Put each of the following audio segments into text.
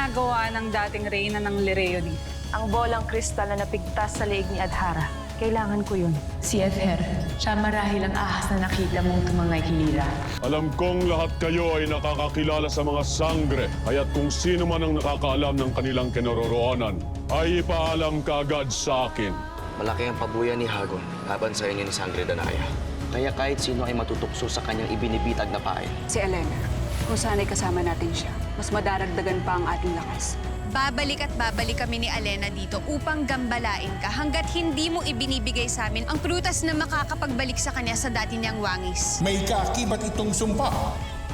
ginagawa ng dating reyna ng Lireo dito? Ang bolang kristal na napigtas sa leeg ni Adhara. Kailangan ko yun. Si Edher, siya marahil ang ahas na nakita mong tumangay kay Lyra. Alam kong lahat kayo ay nakakakilala sa mga sangre, kaya't kung sino man ang nakakaalam ng kanilang kinaroroonan, ay ipaalam kaagad sa akin. Malaki ang pabuya ni Hagon laban sa inyo ni Sangre Danaya. Kaya kahit sino ay matutukso sa kanyang ibinibitag na pain. Si Elena, kung sana'y kasama natin siya, mas madaragdagan pa ang ating lakas. Babalik at babalik kami ni Alena dito upang gambalain ka hanggat hindi mo ibinibigay sa amin ang prutas na makakapagbalik sa kanya sa dati niyang wangis. May kaakibat itong sumpa.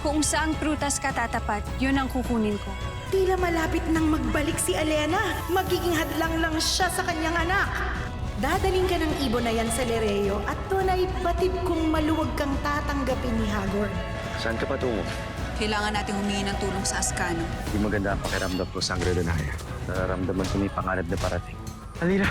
Kung saang prutas ka tatapat, yun ang kukunin ko. Tila malapit nang magbalik si Elena. Magiging hadlang lang siya sa kanyang anak. Dadaling ka ng ibon na yan sa Lireo at tunay batid kung maluwag kang tatanggapin ni Hagor. Saan ka patungo? Kailangan natin humingi ng tulong sa Ascano. Di maganda ang pakiramdam ko, Sangre Danaya. Nararamdaman ko may panganib na parating. Alira!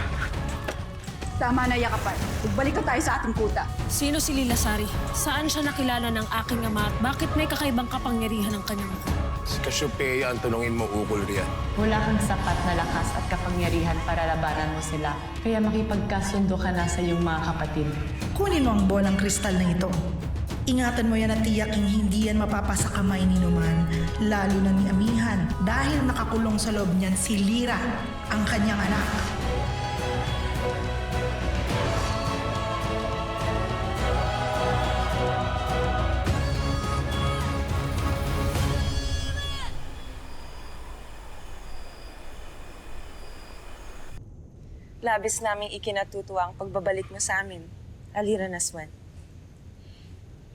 Tama na yakapan. Magbalik ka tayo sa ating kuta. Sino si Lilasari? Saan siya nakilala ng aking ama at bakit may kakaibang kapangyarihan ng kanyang ama? Si Cassiopeia ang tanungin mo ukol riyan. Wala kang sapat na lakas at kapangyarihan para labanan mo sila. Kaya makipagkasundo ka na sa iyong mga kapatid. Kunin mo ang bolang kristal na ito. Ingatan mo yan at tiyaking hindi yan mapapasa kamay ni Numan, lalo na ni Amihan, dahil nakakulong sa loob niyan si Lyra, ang kanyang anak. Labis naming ikinatutuwa ang pagbabalik mo sa amin, Alira Naswan.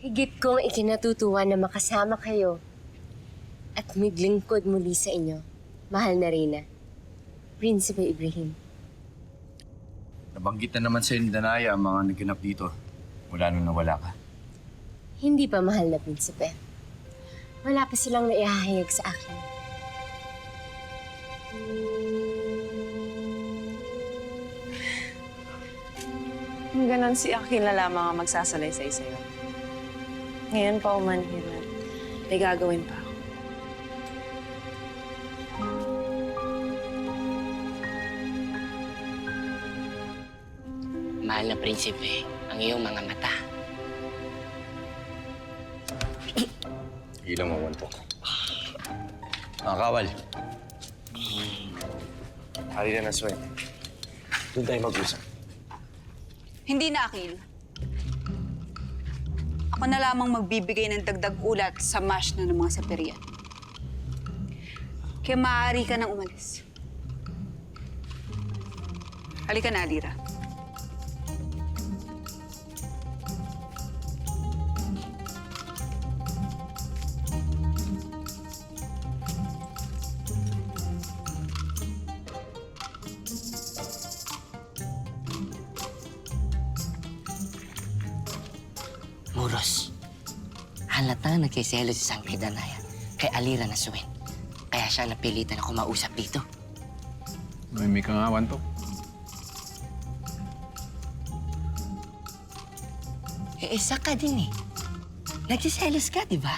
Higit kong ikinatutuwa na makasama kayo at maglingkod muli sa inyo, mahal na Reyna, Prinsipe Ibrahim. Nabanggit na naman sa ni Danaya ang mga naganap dito mula nung nawala ka. Hindi pa, mahal na Prinsipe. Wala pa silang naihahayag sa akin. Kung ganon si Akil na lamang ang magsasalaysay sa'yo. Ngayon pa umanhin na may gagawin pa ako. Mahal na Prinsipe, ang iyong mga mata. Ilang mawantok. Mga kawal. Alira Naswan. Doon tayo mag-usap. Hindi na, Akil. Ako na lamang magbibigay ng dagdag ulat sa mash na ng mga saperian. Kaya maaari ka nang umalis. Halika na, Alira. Muros, halatang nagkiselo si Sangre Danaya kay Alira Naswan. Kaya siya napilitan ako mausap dito. May kangawan to. Isa ka din eh. Nagsiselos ka, di ba?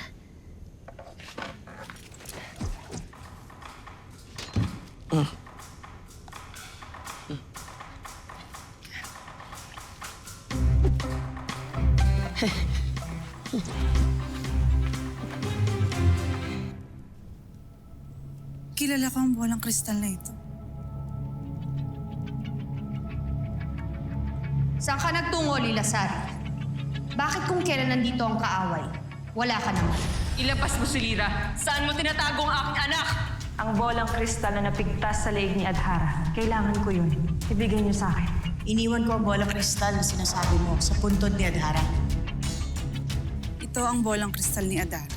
Kilala ko ang bolang kristal na ito. Saan ka nagtungo, Lilasari? Bakit kung kailan nandito ang kaaway, wala ka naman? Ilabas mo si Lyra. Saan mo tinatago ang aking anak? Ang bolang kristal na napigtas sa leeg ni Adhara. Kailangan ko yun. Ibigay niyo sa akin. Iniwan ko ang bolang kristal na sinasabi mo sa puntod ni Adhara. Ito ang bolang kristal ni Adara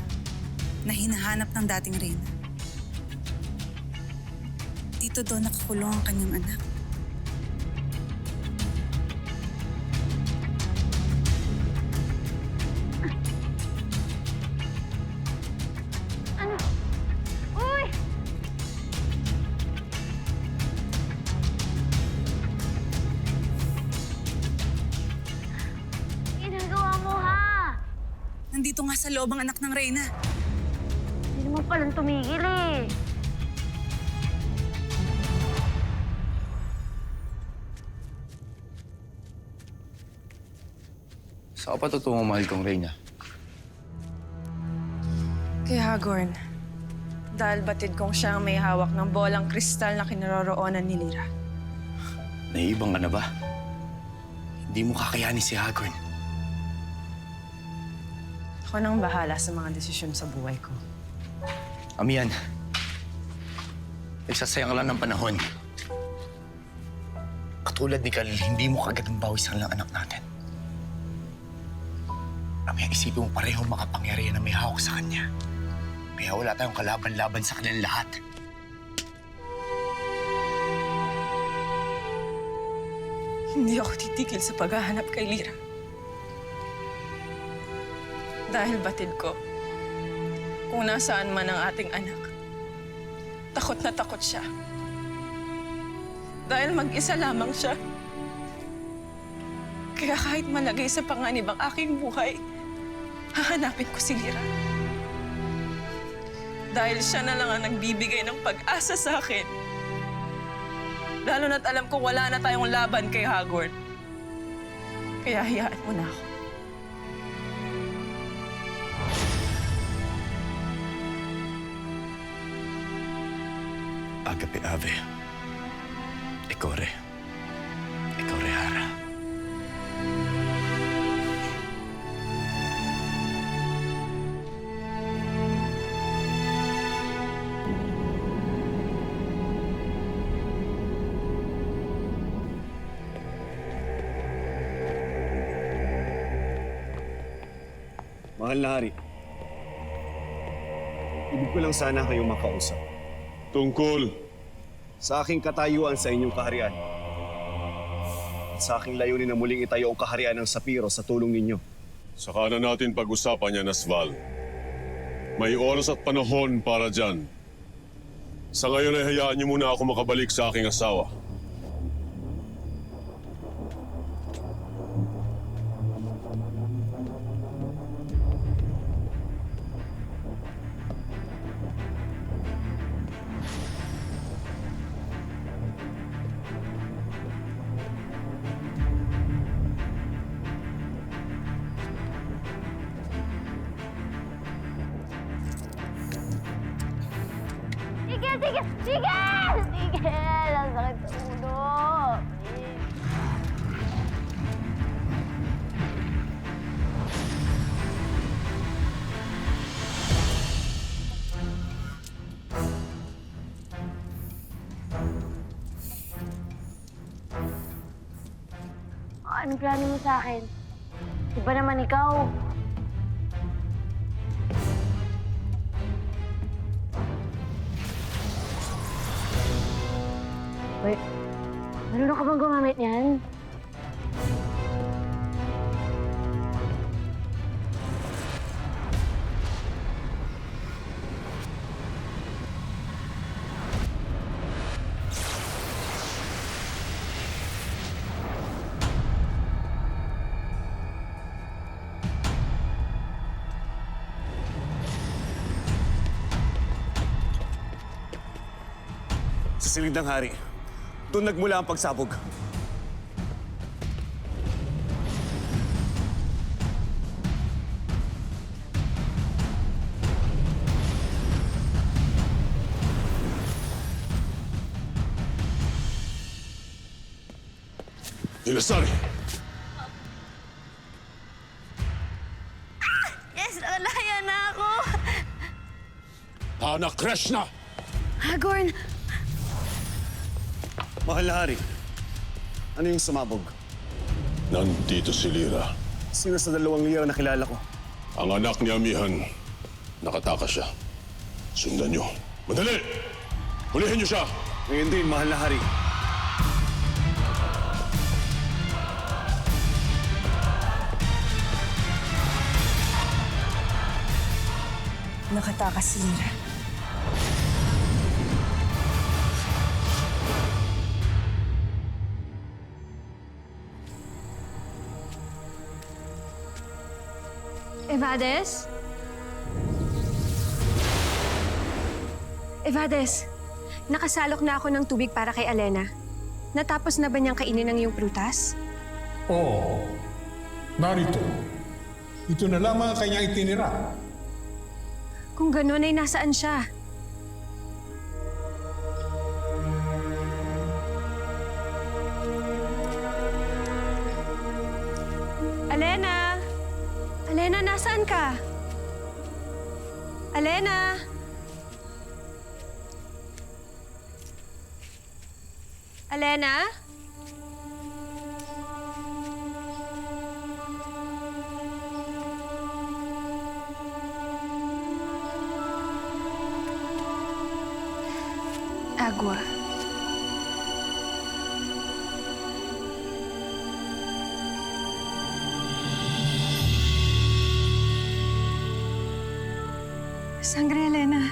na hinahanap ng dating reyna. Dito doon nakakulong ang kanyang anak. Nandito nga sa loob ang anak ng reyna. Hindi naman palang tumigil eh. Saan ka patutungo, mahal kong Reyna? Kay Hagorn. Dahil batid kong siya ang may hawak ng bolang kristal na kinaroroonan ni Lyra. Naiibang ka na ba? Hindi mo kakayanin si Hagorn. Ako nang bahala sa mga desisyon sa buhay ko. Amihan, nagsasayang lang ng panahon. Katulad ni Khalil, hindi mo kagad ang bawi sa lang anak natin. Amihan, isipin mo pareho makapangyarihan na may hawak sa kanya. Kaya wala tayong kalaban-laban sa kanilang lahat. Hindi ako titigil sa paghahanap kay Lyra. Dahil batid ko, kung nasaan man ang ating anak, takot na takot siya. Dahil mag-isa lamang siya. Kaya kahit malagay sa panganib ang aking buhay, hahanapin ko si Lyra. Dahil siya na lang ang nagbibigay ng pag-asa sa akin. Lalo na't alam ko wala na tayong laban kay Hagorn. Kaya hayaan mo na ako. Agape Ave. Ekore. Ekore Hara. Mahal na hari, ibig ko lang sana kayong makausap. Tungkol. Sa aking katayuan sa inyong kaharian. At sa aking layunin na muling itayo ang kaharian ng Sapiro sa tulong ninyo. Saka na natin pag-usapan yan, Asval. May oras at panahon para dyan. Sa ngayon ay hayaan niyo muna ako makabalik sa aking asawa. Tigil! Ang sakit sa ulo. Anong plano mo sa akin? Iba naman ikaw. Wait, marunong ka bang gumamit niyan? Sa silid ng hari, doon nagmula ang pagsabog. Ilasari! Yes, nakalaya na ako! Anak Krishna! Hagorn! Mahal na hari, ano yung sumabog? Nandito si Lyra. Sino sa 2 Lyra na kilala ko? Ang anak ni Amihan. Nakatakas siya. Sundan niyo. Madali! Hulihin niyo siya! Ngayon din, mahal na hari. Nakatakas si Lyra. Evades? Evades, nakasalok na ako ng tubig para kay Alena. Natapos na ba niyang kainin ang iyong prutas? Oo. Narito. Ito na lamang ang kanyang itinira. Kung gano'n ay nasaan siya? Alena! Alena, nasaan ka? Alena! Alena? Agua. Sangre, Elena.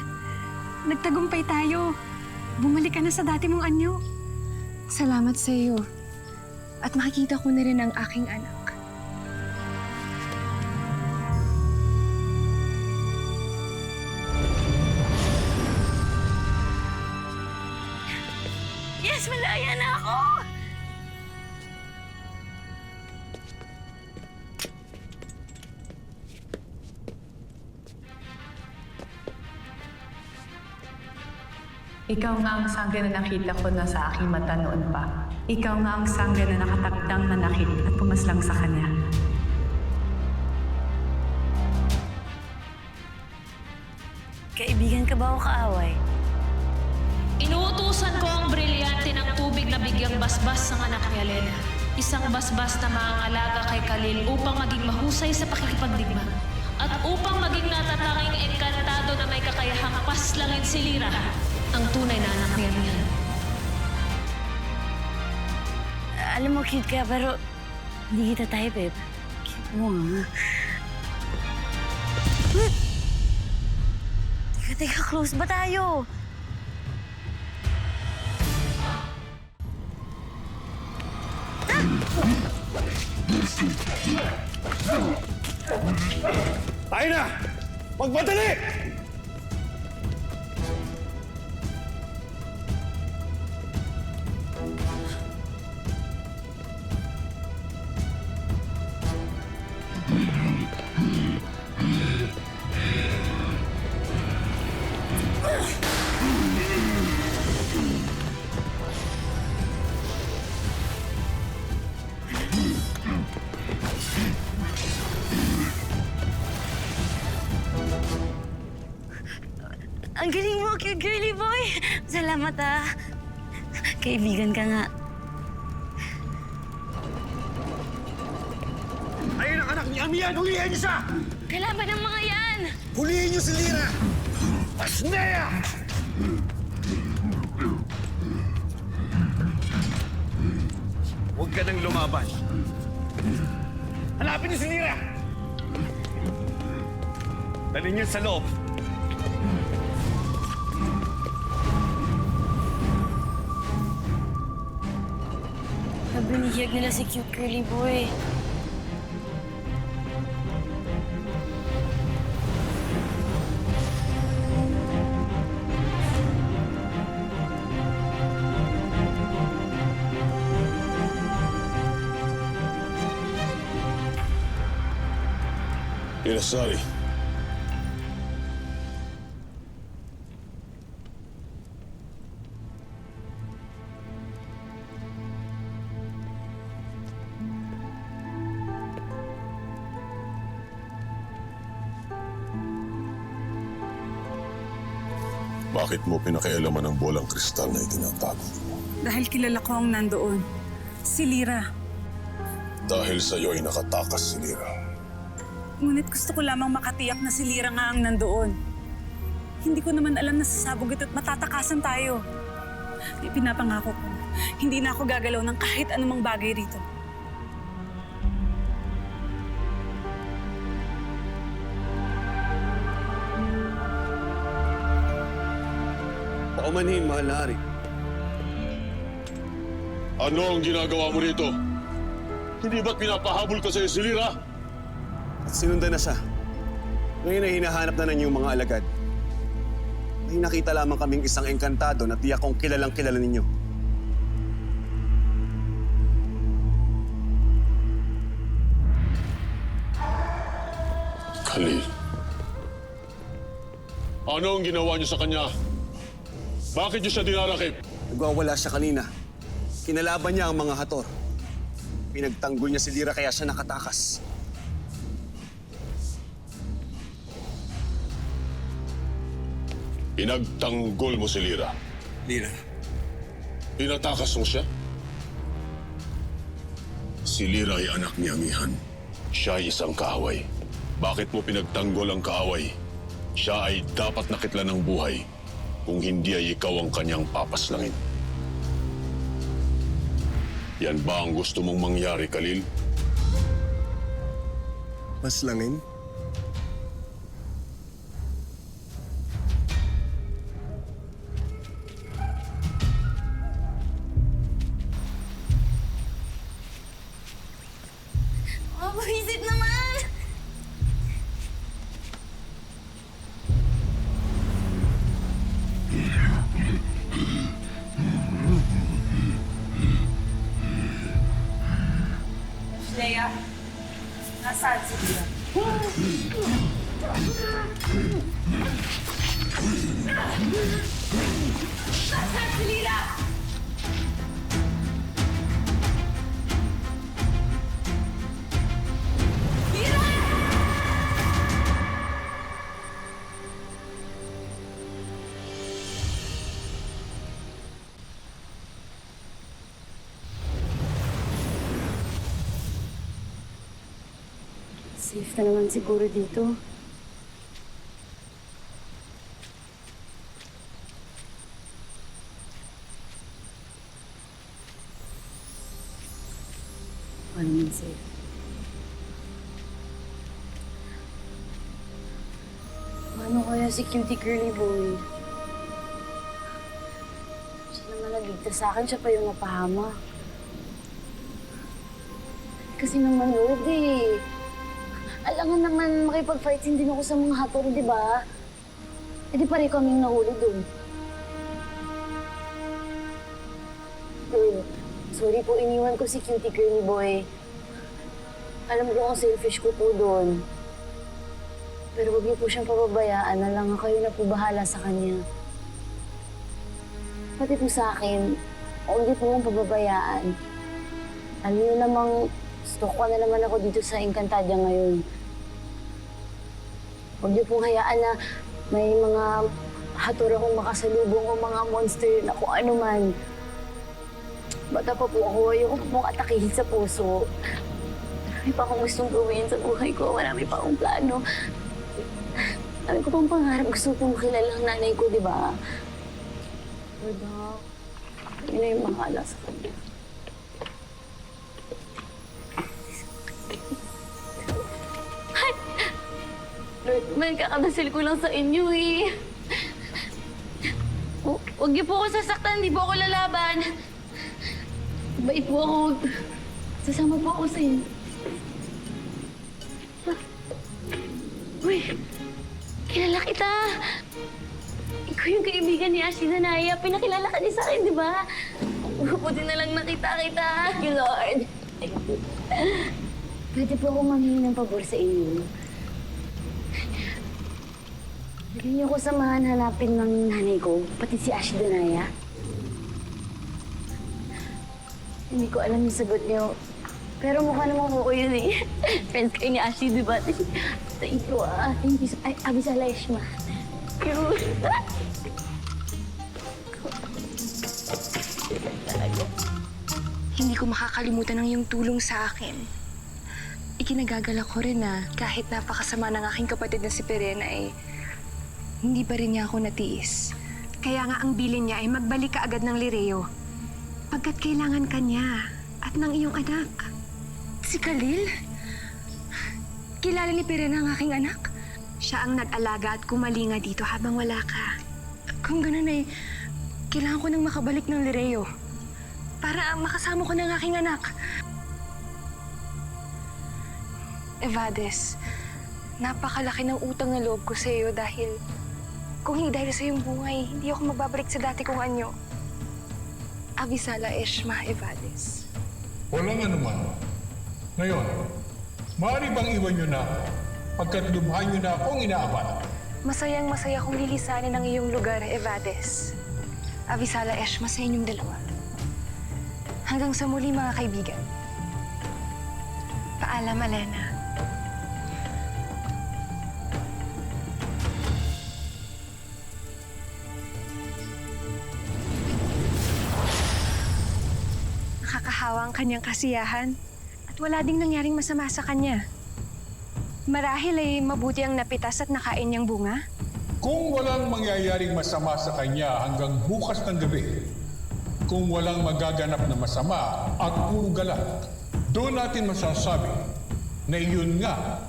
Nagtagumpay tayo. Bumalik ka na sa dati mong anyo. Salamat sa iyo. At makikita ko na rin ang aking anak. Yes, malaya na ako! Ikaw nga ang sangre na nakita ko na sa aking mata noon pa. Ikaw nga ang sangre na nakatakdang nanakit at pumaslang sa kanya. Kaibigan ka ba o kaaway? Inuutusan ko ang brilyante ng tubig na bigyang basbas ng anak ni Elena. Isang basbas na maangalaga kay Khalil upang maging mahusay sa pakikipagdigma. At upang maging natatanging engkantado na may kakayahang paslangin si Lyra, ang tunay na anak ni Amihan. Alam mo, cute ka, pero hindi kita type eh. Cute mo nga. Teka, close ba tayo? Tayo na! Magmadali! Ang galing mo, cute girly boy! Salamat ah. Kaibigan ka nga. Ayun ang anak ni Amihan! Hulihin niyo siya! Kailangan ng mga yan! Hulihin niyo si Lyra! Asnea! Huwag ka nang lumaban. Hanapin niyo si Lyra! Dalhin niyo sa loob. Binihiyag nila si cute girly boy. Inasari. Bakit mo pinakialaman ang bolang kristal na itinatago mo? Dahil kilala ko ang nandoon. Si Lyra. Dahil sa'yo ay nakatakas si Lyra. Ngunit gusto ko lamang makatiyak na si Lyra nga ang nandoon. Hindi ko naman alam na sasabog ito't matatakasan tayo. Ipinapangako ko, hindi na ako gagalaw ng kahit anumang bagay rito. Paumanhin, mahal na hari. Ano ang ginagawa mo rito? Hindi ba't pinapahabol ka sa si Lyra? At sinundan na siya. Ngayon ay hinahanap na ng iyong mga alagad. May nakita lamang kaming isang engkantado na tiyak kong kilalang-kilala ninyo. Khalil. Ano ang ginawa niyo sa kanya? Bakit niyo siya dinarakip? Nagwawala siya kanina. Kinalaban niya ang mga hator. Pinagtanggol niya si Lira kaya siya nakatakas. Pinagtanggol mo si Lira. Lira? Pinatakas mo siya? Si Lira ay anak ni Amihan. Siya ay isang kaaway. Bakit mo pinagtanggol ang kaaway? Siya ay dapat nakitla ng buhay. Kung hindi ay ikaw ang kanyang papaslangin. Yan ba ang gusto mong mangyari, Khalil? Paslangin? Oh, visit naman! Leia, nasaan si Lira? Nasaan si Lira? Safe na naman siguro dito. Paano man safe? Paano kaya si cutie curly boy? Siya naman nagligtas sa akin, siya pa yung napahama. Kasi naman, Lord eh. Alangan naman makipag-fight din ako sa mga hator, di ba? E di pare kaming nahuli dun. Lord, sorry po iniwan ko si cutie curly boy. Alam ko ang selfish ko po doon. Pero huwag niyo po siyang pababayaan na lang kayo na po bahala sa kanya. Pati po sa akin, huwag niyo po mong pababayaan. Alam niyo namang stalk ko na naman ako dito sa Encantadia ngayon. Huwag niyo pong hayaan na may mga hator akong makasalubong o mga monster na kung ano man. Bata pa po ako, ayoko po pong atakihin sa puso. Marami pa akong gustong gawin sa buhay ko. Marami pa akong plano. Marami ko pang pangarap. Gusto kong makilala ang nanay ko, di ba? Lord, yun na yung mahala sa kanya. Lord, man, kakadasil ko lang sa inyo eh. Huwag niyo po ako sasaktan, hindi po ako lalaban. Bait po ako. Sasama po ako sa inyo. Uy, kilala kita. Ikaw yung kaibigan ni Ashley Danaya. Pinakilala ka din sa akin, di ba? Buti na lang nakita kita. Thank you, Lord. Pwede po ako manghingi ng pabor sa inyo. Bigyan niyo ko samahan hanapin ng nanay ko, pati si Ashley Danaya. Hindi ko alam yung sagot niyo. Pero mukha naman ko yun eh. Friends kayo ni Ashley, di ba? Thank you ah. Thank you. Ay, Abisala Eshma. Cute. Hindi ko makakalimutan ang iyong tulong sa akin. Ikinagagalak ko rin na kahit napakasama ng aking kapatid na si Perena ay hindi pa rin niya ako natiis. Kaya nga ang bilin niya ay magbalik ka agad ng Lireo. Pagkat kailangan ka niya at ng iyong anak. Si Khalil? Kilala ni Perena ang aking anak? Siya ang nag-alaga at kumalinga dito habang wala ka. Kung ganun ay, kailangan ko nang makabalik ng Lireo. Para makasama ko ng aking anak. Evades, napakalaki ng utang na loob ko sa iyo dahil kung hindi dahil sa iyong buhay, hindi ako mababalik sa dati kong anyo. Abisala Eshma Evades. Walang anuman. Ngayon, maaari bang iwan niyo na ako? pagkat lubhan niyo na akong inaaban. Masayang masaya kong lilisanin ang iyong lugar, Evades. Avisala Eshma sa inyong dalawa. Hanggang sa muli, mga kaibigan. Paalam, Alena. Nakakahawa ang kanyang kasiyahan at wala ding nangyaring masama sa kanya. Marahil ay mabuti ang napitas at nakain niyang bunga. Kung walang mangyayaring masama sa kanya hanggang bukas ng gabi, kung walang magaganap na masama at puro galak, doon natin masasabi na iyon nga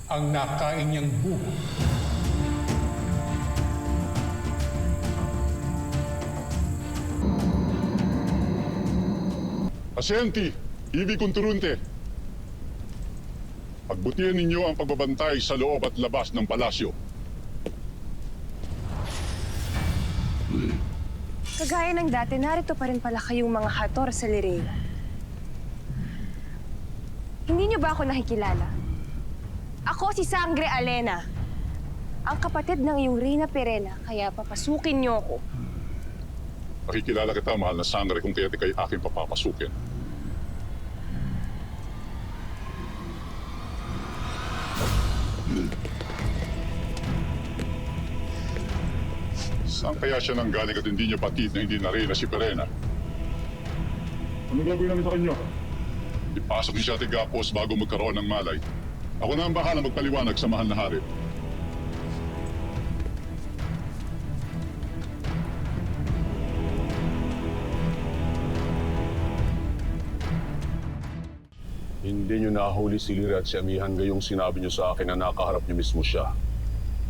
ang nakain niyang bunga. Pasyente, ibig kong turunte. Pagbutihan ninyo ang pagbabantay sa loob at labas ng palasyo. Kagaya ng dati, narito pa rin pala kayong mga hator sa Lireo. Hindi niyo ba ako nakikilala? Ako si Sangre Alena, ang kapatid ng iyong Reyna Perena, kaya papasukin niyo ako. Pakikilala kita, mahal na sangre, kung kaya't ikay aking papapasukin. Saan kaya siya nanggaling at hindi niya batid na hindi na rin na si Perena? Ano gagawin namin sa kanya? Ipasok niya siya tigapos bago magkaroon ng malay. Ako na ang bahala magpaliwanag sa mahal na hari. Hindi niyo nahuli si Lira at si Amihan gayong sinabi niyo sa akin na nakaharap niyo mismo siya.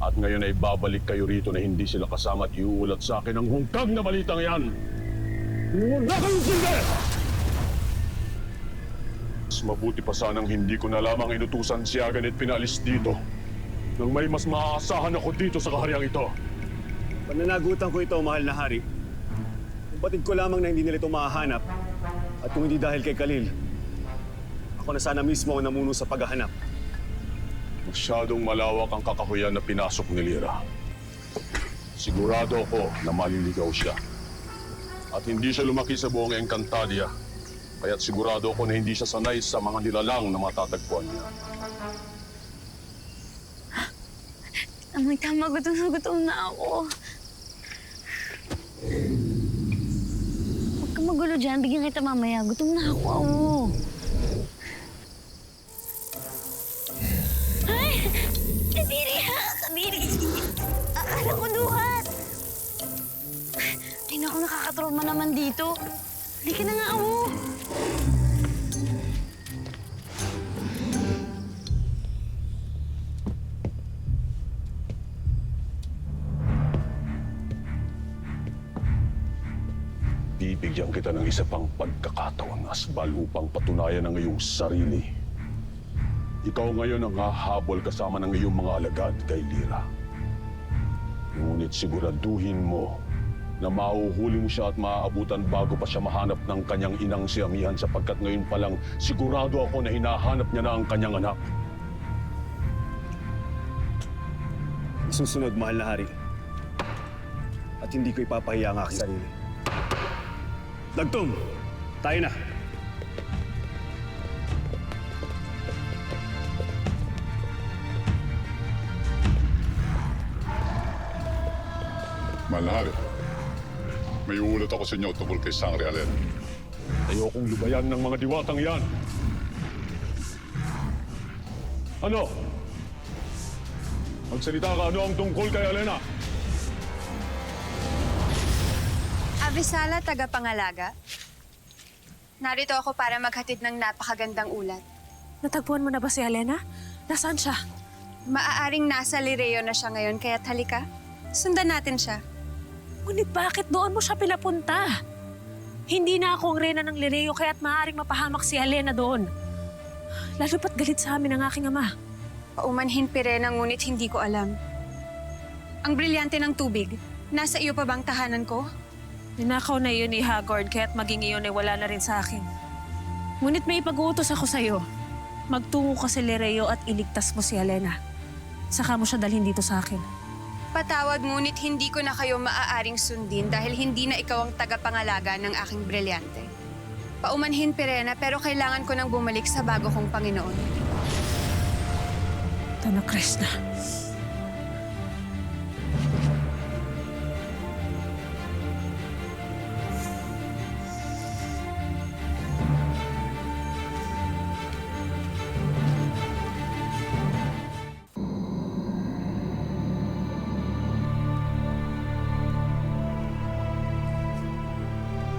At ngayon ay babalik kayo rito na hindi sila kasama at iuulat sa akin ang hungkag na balitang yan. Wala kayong sindi! Mas mabuti pa sanang hindi ko na lamang inutusan si Agan at pinalis dito. Nang may mas maaasahan ako dito sa kahariang ito. Pananagutan ko ito, mahal na hari. Kung batid ko lamang na hindi nila ito mahahanap, at kung hindi dahil kay Khalil, ako na sana mismo ang namuno sa paghahanap. Masyadong malawak ang kakahuyan na pinasok ni Lira. Sigurado ako na maliligaw siya. At hindi siya lumaki sa buong Encantadia. Kaya't sigurado ako na hindi siya sanay sa mga nilalang na matatagpuan niya. Tama, gutom na ako. Huwag ka magulo dyan, bigyan kita mamaya. Gutom na ako. Ay! Kadiri ha! Kadiri! Akala ko duhat! Ay naku, nakakatroma naman dito. Halika na nga ako. Bibigyan kita ng isa pang pagkakataon, Asbal, upang patunayan ang iyong sarili. Ikaw ngayon ang hahabol kasama ng iyong mga alagad kay Lira. Ngunit siguraduhin mo na mahuhuli mo siya at maaabutan bago pa siya mahanap ng kanyang inang si Amihan, sapagkat ngayon pa lang sigurado ako na hinahanap niya na ang kanyang anak. Susunod, mahal na hari. At hindi ko ipapahiya ang aking sarili. Dagtong, tayo na. Mahal na hari, may uulat ako sa inyo tungkol kay Sangre Alena. Ayokong lubayan ng mga diwatang yan. Ano? Magsalita ka, ano ang tungkol kay Alena? Avisala, tagapangalaga. Narito ako para maghatid ng napakagandang ulat. Natagpuan mo na ba si Alena? Nasaan siya? Maaaring nasa Lireo na siya ngayon, kaya halika, sundan natin siya. Ngunit bakit doon mo siya pinapunta? Hindi na ako ang reyna ng Lireo, kaya't maaaring mapahamak si Alena doon. Lalo pa't galit sa amin ang aking ama. Paumanhin Pirena, ngunit hindi ko alam. Ang brilyante ng tubig, nasa iyo pa bang tahanan ko? Ninakaw na iyon ni Hagord, kaya't maging iyon ay wala na rin sa akin. Ngunit may pag-uutos ako sa'yo. Magtungo ka sa Lireo at iligtas mo si Alena. Saka mo siya dalhin dito sa akin. Patawad ngunit hindi ko na kayo maaaring sundin dahil hindi na ikaw ang tagapangalaga ng aking brilyante. Paumanhin, Pirena, pero kailangan ko nang bumalik sa bago kong Panginoon. Donna Krishna.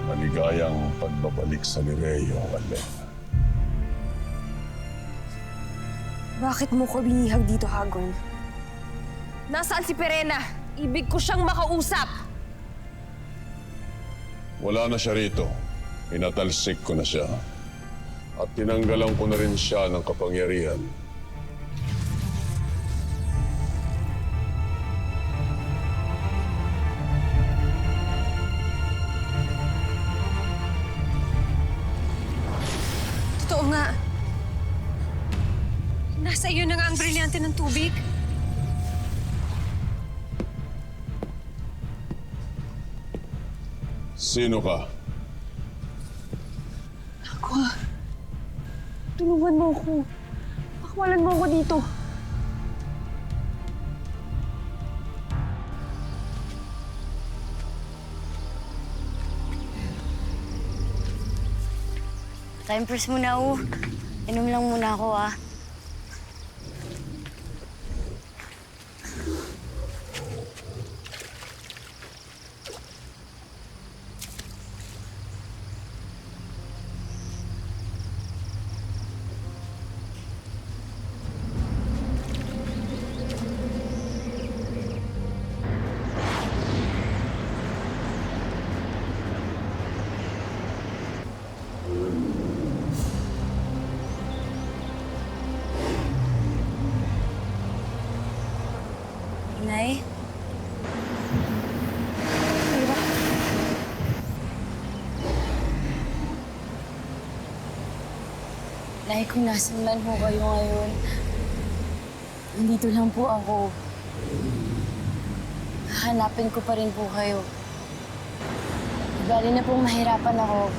Maligayang pagbabalik sa Lireo, Alena. Bakit mo ko binihag dito, Hagon? Nasaan si Pirena? Ibig ko siyang makausap! Wala na siya rito. Pinatalsik ko na siya. At tinanggalan ko na rin siya ng kapangyarihan. Totoo nga. Nasa iyo na nga ang brilyante ng tubig. Sino ka? Tulungan mo ako. Pakwalan mo ako dito. Time first muna, Inom lang muna ako, Nay? Nay, kung nasan man po kayo ngayon, nandito lang po ako. Hahanapin ko pa rin po kayo. Bali na pong mahirapan ako.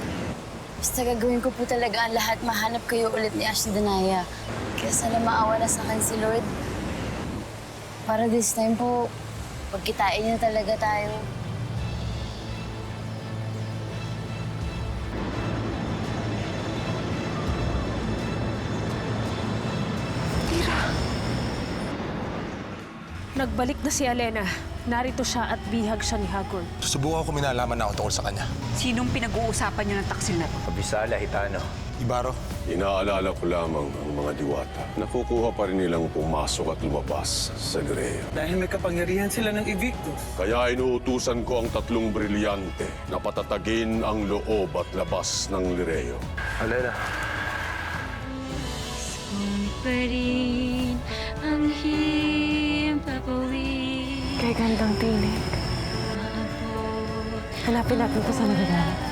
Basta gagawin ko po talaga ang lahat mahanap kayo ulit ni Ashley Danaya. Kaya sana maawa na sa akin si Lord. Para this time po, pagkitain niya talaga tayo. Nagbalik na si Alena. Narito siya at bihag siya ni Hagon. Susubukan ko minalaman na ako tungkol sa kanya. Sinong pinag-uusapan niyo ng taksil na to? Abisala, Hitano. Ibaro, Inaalala ko lamang ang mga diwata. Nakukuha pa rin nilang pumasok at lumabas sa Lireo. Dahil may kapangyarihan sila ng Evictus. Kaya inuutusan ko ang 3 brilyante na patatagin ang loob at labas ng Lireo. Alena. Pa rin ang himpapawid. Kay gandang tinig. Hanapin natin ko sa nagagalit.